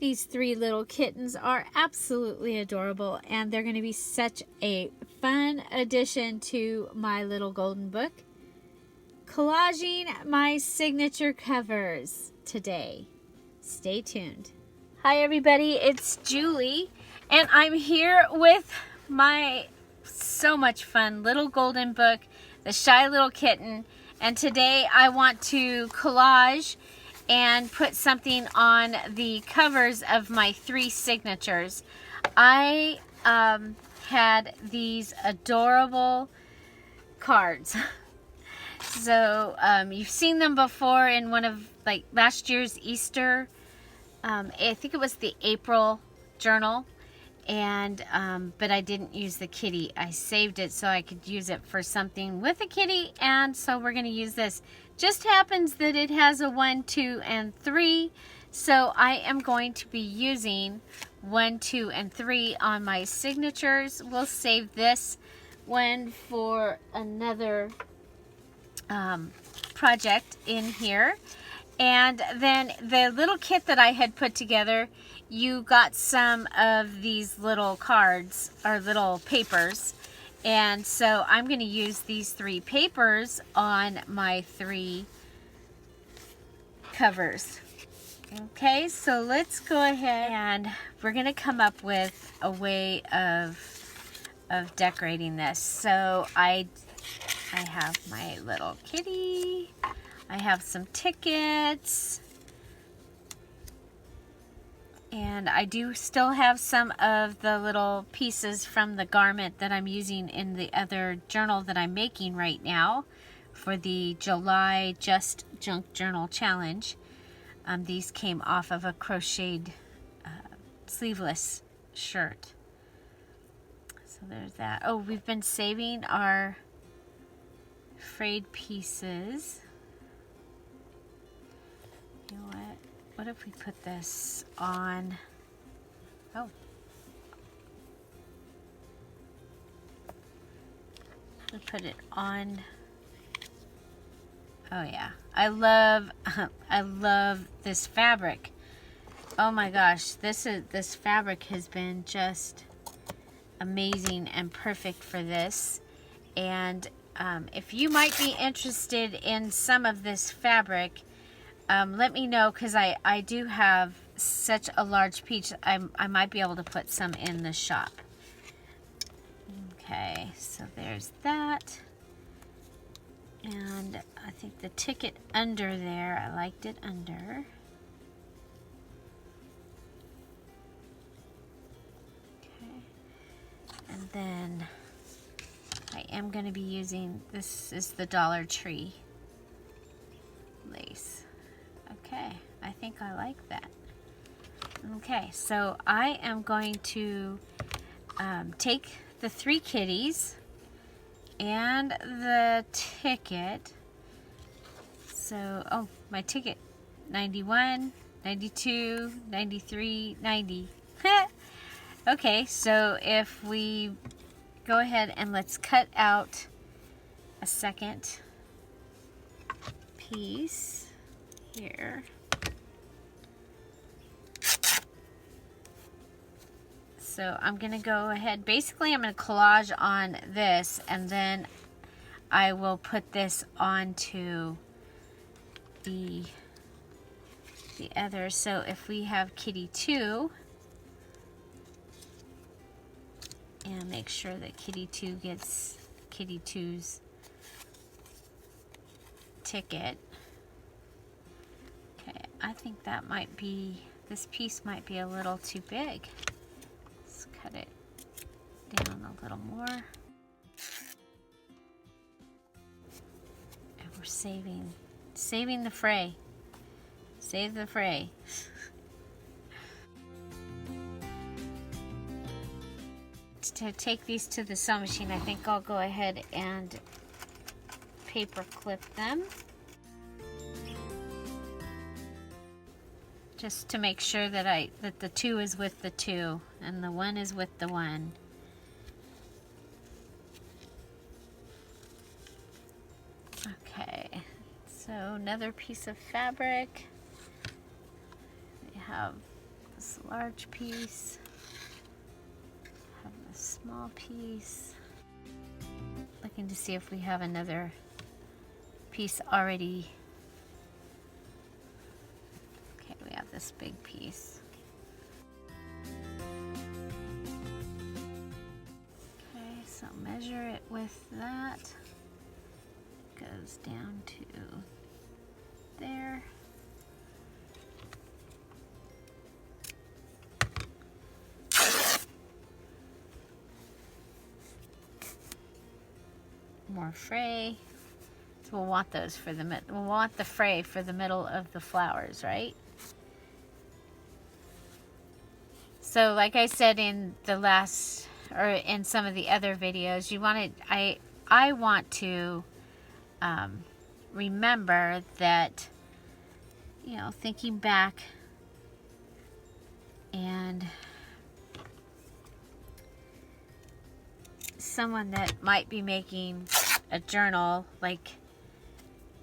These three little kittens are absolutely adorable, and they're going to be such a fun addition to my little golden book. Collaging my signature covers today. Stay tuned. Hi everybody, it's Julie, and I'm here with my so much fun little golden book, The Shy Little Kitten, and today I want to collage and put something on the covers of my 3 signatures. I had these adorable cards. So you've seen them before in one of like last year's Easter. I think it was the April journal, and but I didn't use the kitty. I saved it so I could use it for something with a kitty, and so we're going to use this. Just happens that it has a 1, 2, and 3, so I am going to be using 1, 2, and 3 on my signatures. We'll save this one for another project in here. And then the little kit that I had put together, you got some of these little cards or little papers, and so I'm going to use these 3 papers on my 3 covers. Okay, so let's go ahead and we're going to come up with a way of decorating this. So I have my little kitty. I have some tickets, and I do still have some of the little pieces from the garment that I'm using in the other journal that I'm making right now for the July Just Junk Journal Challenge. These came off of a crocheted sleeveless shirt. So there's that. Oh, we've been saving our frayed pieces. You know what if we put this on? Oh, we put it on. Oh yeah, I love this fabric. Oh my gosh, this fabric has been just amazing and perfect for this. And if you might be interested in some of this fabric, let me know, because I do have such a large piece. I might be able to put some in the shop. Okay, so there's that. And I think the ticket under there, I liked it under. Okay. And then I am going to be using, this is the Dollar Tree lace. Okay, I think I like that. Okay, so I am going to take the 3 kitties and the ticket. So, oh, my ticket, 91, 92, 93, 90. Okay, so if we go ahead and let's cut out a second piece here. So I'm going to go ahead, basically I'm going to collage on this, and then I will put this onto the other. So if we have kitty 2, and make sure that kitty 2 gets kitty 2's ticket. Okay, I think that might be, this piece might be a little too big. Let's cut it down a little more. And we're saving the fray. Save the fray. To take these to the sewing machine, I think I'll go ahead and paper clip them. Just to make sure that that the 2 is with the 2 and the 1 is with the 1. Okay, so another piece of fabric. We have this large piece, have this small piece. Looking to see if we have another piece already. Okay, we have this big piece. Okay, so measure it with that. Goes down to there. More fray. So we'll want those for the we'll want the fray for the middle of the flowers, right? So like I said in the last, or in some of the other videos, you wanted, I want to remember that, you know, thinking back and someone that might be making a journal, like,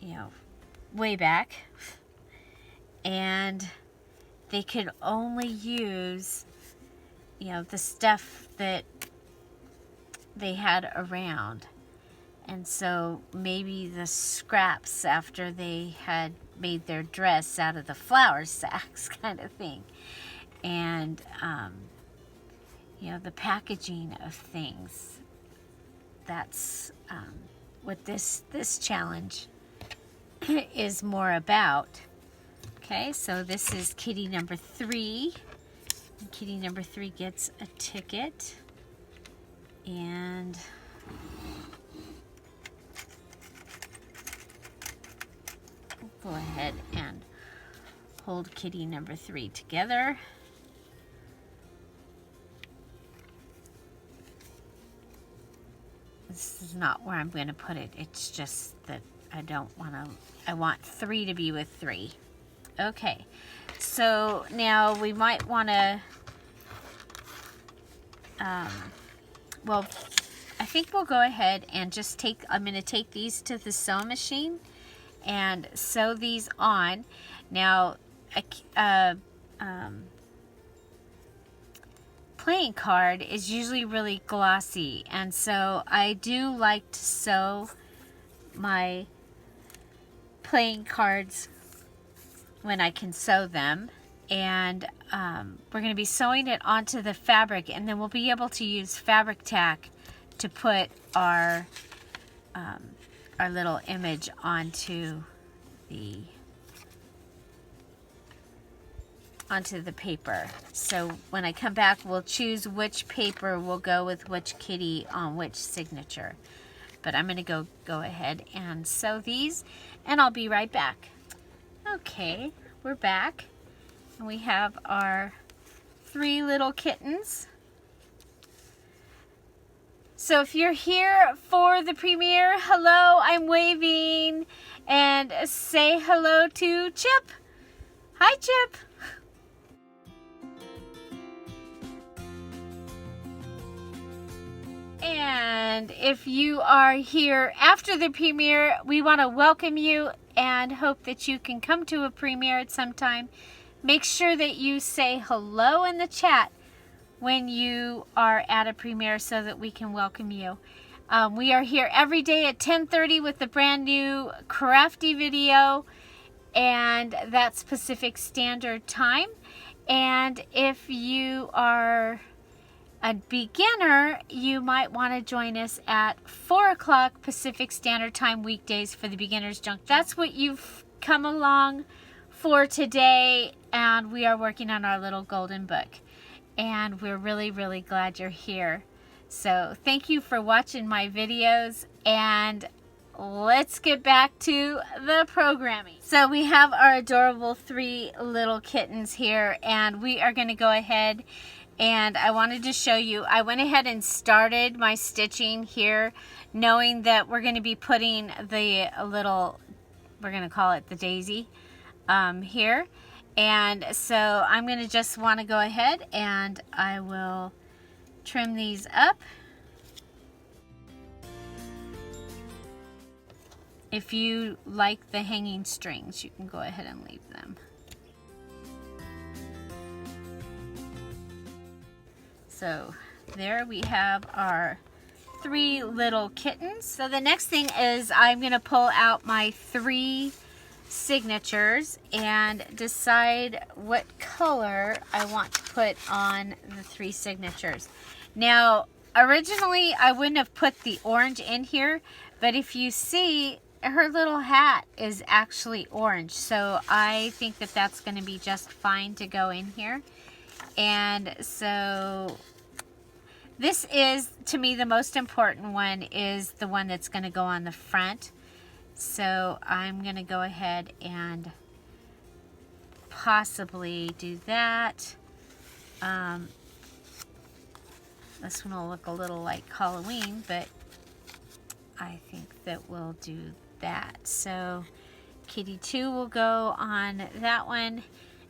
you know, way back, and they could only use, you know, the stuff that they had around. And so maybe the scraps after they had made their dress out of the flour sacks kind of thing. And, you know, the packaging of things. That's what this challenge is more about. Okay, so this is kitty number 3. And kitty number 3 gets a ticket. And we'll go ahead and hold kitty number 3 together. This is not where I'm going to put it. It's just that I don't want to, I want 3 to be with 3. Okay, so now we might want to, well, I think we'll go ahead and just take, I'm going to take these to the sewing machine and sew these on. Now, playing card is usually really glossy, and so I do like to sew my playing cards when I can sew them. And we're going to be sewing it onto the fabric, and then we'll be able to use fabric tack to put our little image onto the paper. So when I come back, we'll choose which paper will go with which kitty on which signature. But I'm going to go ahead and sew these, and I'll be right back. Okay, we're back. And we have our 3 little kittens. So if you're here for the premiere, hello, I'm waving. And say hello to Chip. Hi, Chip. And if you are here after the premiere, we want to welcome you and hope that you can come to a premiere at some time. Make sure that you say hello in the chat when you are at a premiere so that we can welcome you. We are here every day at 10:30 with a brand new crafty video, and that's Pacific Standard Time. And if you are a beginner, you might want to join us at 4 o'clock Pacific Standard Time weekdays for the Beginner's Junk. That's what you've come along for today, and we are working on our little golden book. And we're really, really glad you're here. So thank you for watching my videos, and let's get back to the programming. So we have our adorable 3 little kittens here, and we are going to go ahead, and I wanted to show you, I went ahead and started my stitching here, knowing that we're going to be putting the little, we're going to call it the daisy, here. And so I'm going to just want to go ahead and I will trim these up. If you like the hanging strings, you can go ahead and leave them. So there we have our 3 little kittens. So the next thing is I'm going to pull out my 3 signatures and decide what color I want to put on the 3 signatures. Now, originally I wouldn't have put the orange in here, but if you see, her little hat is actually orange, so I think that that's going to be just fine to go in here. And so this is, to me, the most important one is the one that's going to go on the front. So I'm going to go ahead and possibly do that. This one will look a little like Halloween, but I think that we'll do that. So Kitty 2 will go on that one,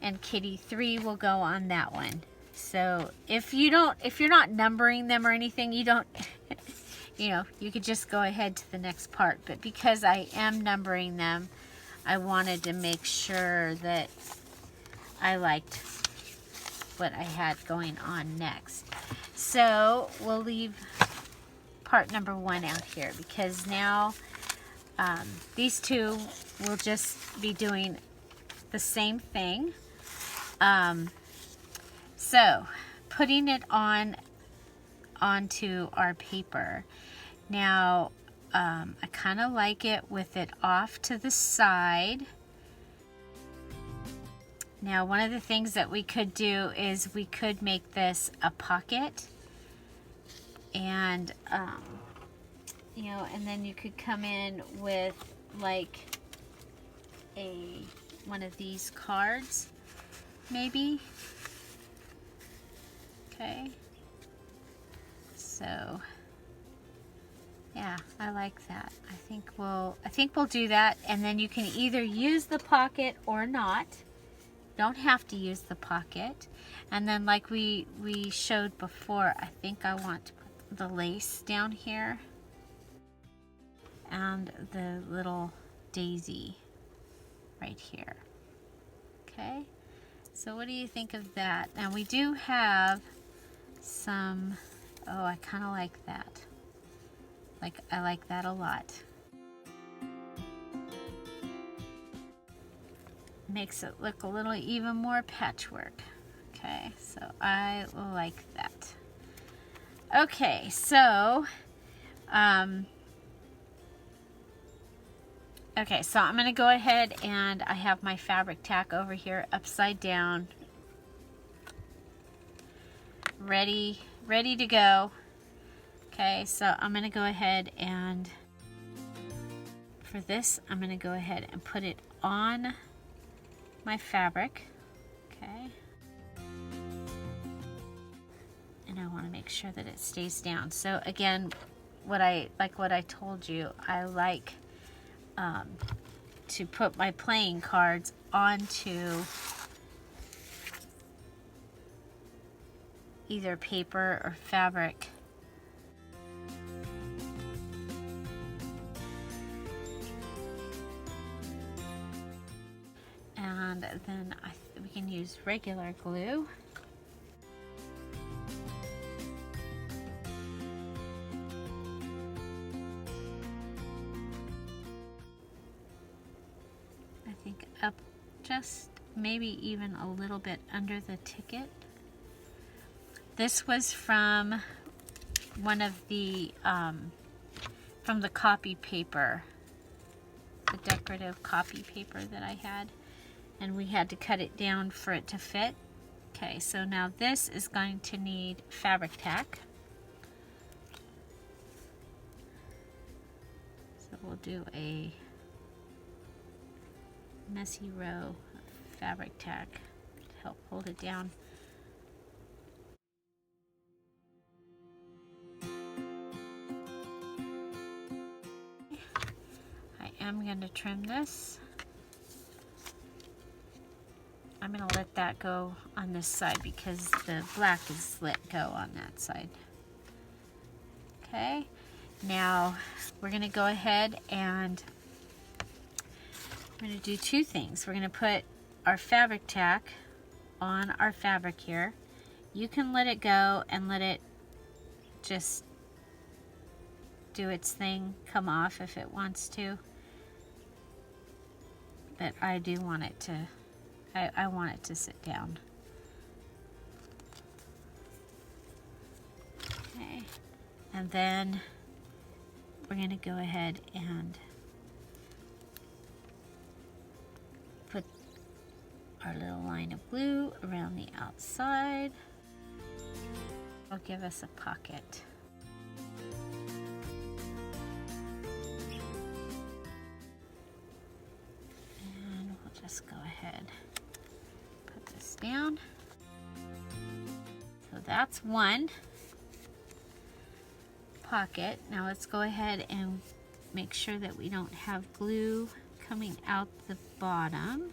and Kitty 3 will go on that one. So if you're not numbering them or anything, you don't, you know, you could just go ahead to the next part. But because I am numbering them, I wanted to make sure that I liked what I had going on next. So we'll leave part number 1 out here, because now these 2 will just be doing the same thing. So putting it onto our paper. Now I kind of like it with it off to the side. Now, one of the things that we could do is we could make this a pocket, and you know, and then you could come in with like one of these cards, maybe. Okay. So yeah, I like that. I think we'll do that, and then you can either use the pocket or not. Don't have to use the pocket. And then, like we showed before, I think I want to put the lace down here and the little daisy right here. Okay, so what do you think of that? Now we do have some, oh, I kind of like that. I like that a lot. Makes it look a little even more patchwork. Okay, so I like that. Okay, so okay, so I'm gonna go ahead, and I have my fabric tack over here upside down, ready to go. Okay, so I'm gonna go ahead, and for this I'm gonna go ahead and put it on my fabric. Okay, and I want to make sure that it stays down. So again, what I told you, I like to put my playing cards onto either paper or fabric. And then we can use regular glue. I think up just maybe even a little bit under the ticket. This was from one of the from the copy paper, the decorative copy paper that I had, and we had to cut it down for it to fit. Okay, so now this is going to need fabric tack. So we'll do a messy row of fabric tack to help hold it down. I am going to trim this. I'm going to let that go on this side because the black is let go on that side. Okay, now we're going to go ahead and we're going to do 2 things. We're going to put our fabric tack on our fabric here. You can let it go and let it just do its thing, come off if it wants to. But I do want it to, I want it to sit down. Okay, and then we're going to go ahead and put our little line of glue around the outside. It'll give us a pocket. And we'll just go ahead, put this down. So that's one pocket. Now let's go ahead and make sure that we don't have glue coming out the bottom.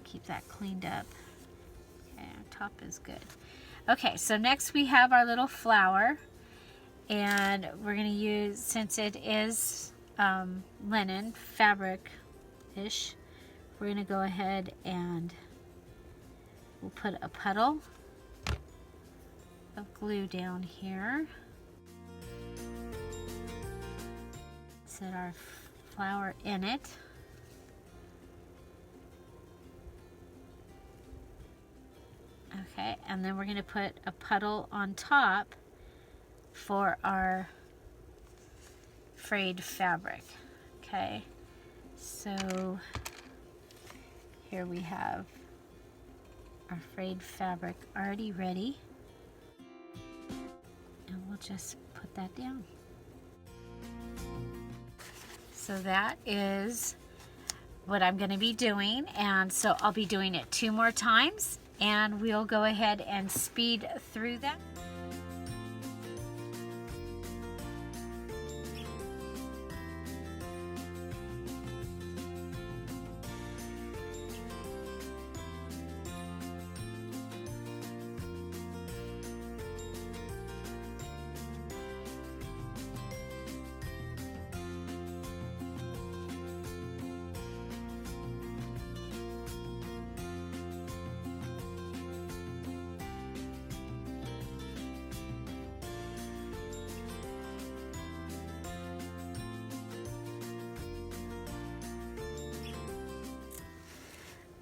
Keep that cleaned up. Okay, our top is good. Okay, so next we have our little flower, and we're going to use, since it is linen fabric-ish, we're going to go ahead and we'll put a puddle of glue down here. Set our flower in it. Okay, and then we're going to put a puddle on top for our frayed fabric. Okay, so here we have our frayed fabric already ready. And we'll just put that down. So that is what I'm going to be doing, and so I'll be doing it 2 more times, and we'll go ahead and speed through that.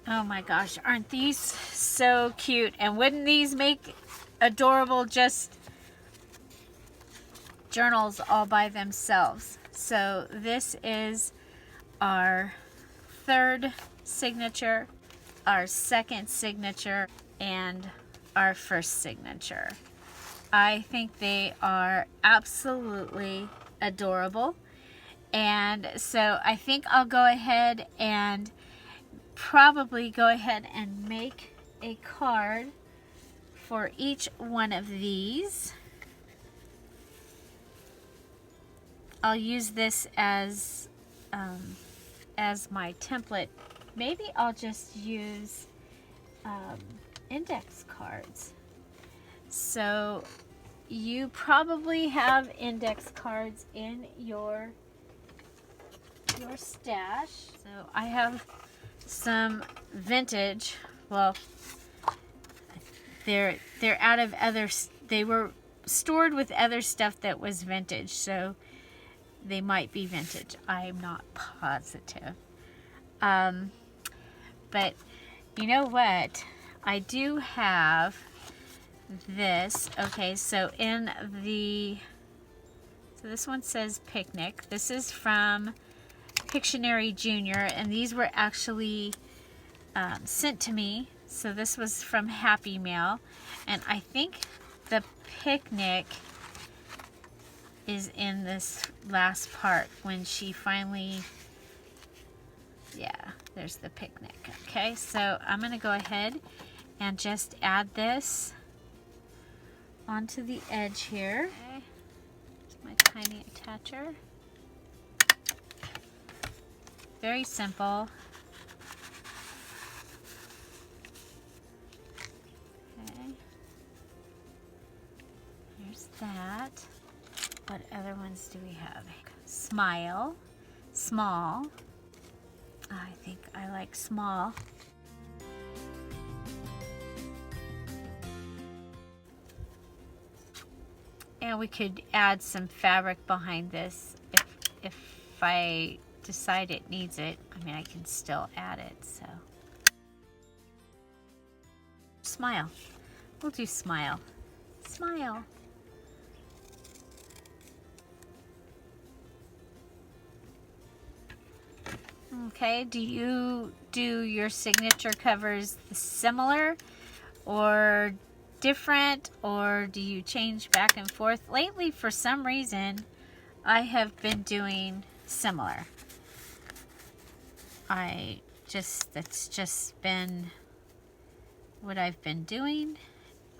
Oh my gosh, aren't these so cute? And wouldn't these make adorable just journals all by themselves? So this is our 3rd signature, our 2nd signature, and our 1st signature. I think they are absolutely adorable. And so I think I'll go ahead and probably go ahead and make a card for each one of these. I'll use this as my template. Maybe I'll just use index cards. So you probably have index cards in your stash. So I have some vintage, well, they're out of other, they were stored with other stuff that was vintage, so they might be vintage. I'm not positive. But you know what? I do have this. Okay, so in the, so this one says picnic. This is from Pictionary Junior, and these were actually sent to me. So this was from Happy Mail, and I think the picnic is in this last part when she finally, yeah, there's the picnic. Okay, so I'm gonna go ahead and just add this onto the edge here. Okay. Here's my tiny attacher. Very simple. Okay. Here's that. What other ones do we have? Smile. Small. I think I like small. And we could add some fabric behind this if I decide it needs it. I mean, I can still add it, so. Smile. We'll do smile. Smile. Okay, do you do your signature covers similar or different, or do you change back and forth? Lately, for some reason, I have been doing similar. That's just been what I've been doing.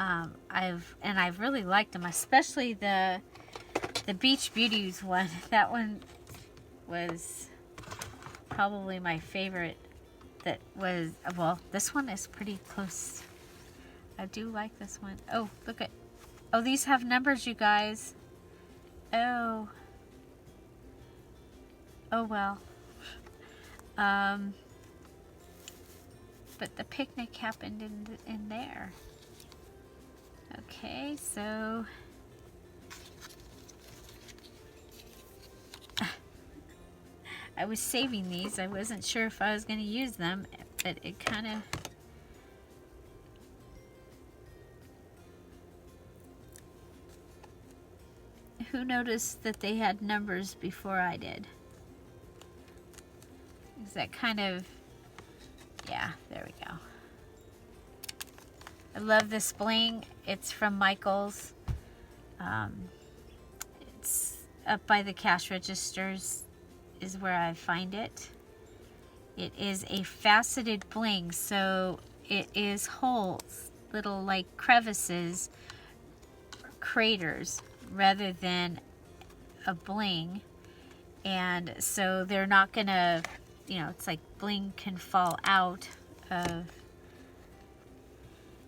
I've really liked them, especially the Beach Beauties one. That one was probably my favorite. That was, well, this one is pretty close. I do like this one. Oh, look at, oh, these have numbers, you guys. Oh well. But the picnic happened in there. Okay, so I was saving these. I wasn't sure if I was going to use them, but it kind of, who noticed that they had numbers before I did? Is that kind of, yeah, there we go. I love this bling. It's from Michael's. It's up by the cash registers is where I find it. It is a faceted bling, so it is holes, little like crevices, craters, rather than a bling. And so they're not gonna, you know, it's like bling can fall out of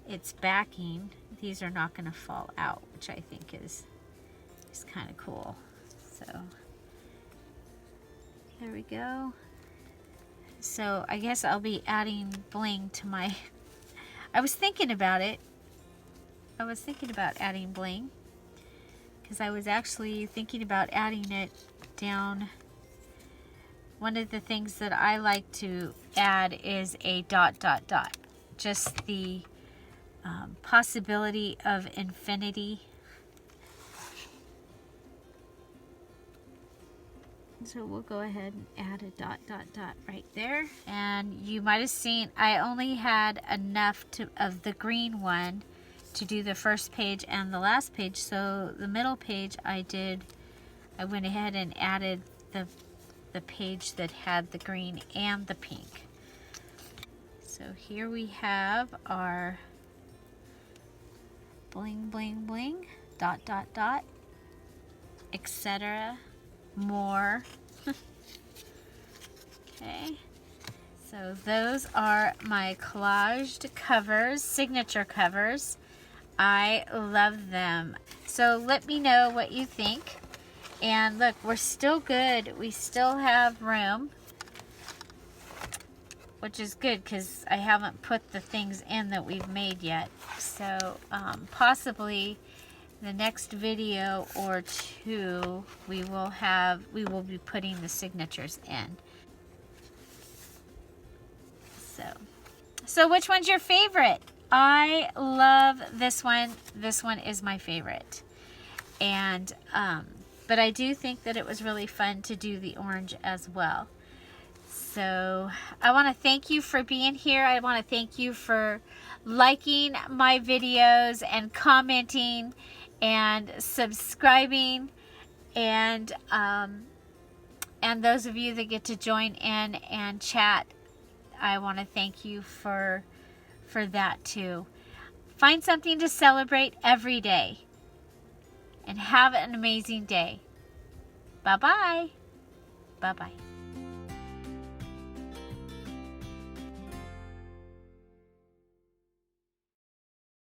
its backing. These are not gonna fall out, which I think is kind of cool. So there we go. So I guess I'll be adding bling to my, I was thinking about it. I was thinking about adding bling, because I was actually thinking about adding it down. One of the things that I like to add is a ... Just the possibility of infinity. So we'll go ahead and add a ... right there. And you might have seen I only had enough of the green one to do the first page and the last page. So the middle page I went ahead and added the page that had the green and the pink. So here we have our bling bling bling ... etc. more. Okay, so those are my collaged covers, signature covers. I love them. So let me know what you think. And look, we're still good. We still have room, which is good because I haven't put the things in that we've made yet. So possibly the next video or two we will be putting the signatures in. So which one's your favorite? I love this one. This one is my favorite. And but I do think that it was really fun to do the orange as well. So I want to thank you for being here. I want to thank you for liking my videos and commenting and subscribing, and those of you that get to join in and chat, I want to thank you for that too. Find something to celebrate every day, and have an amazing day. Bye-bye. Bye-bye.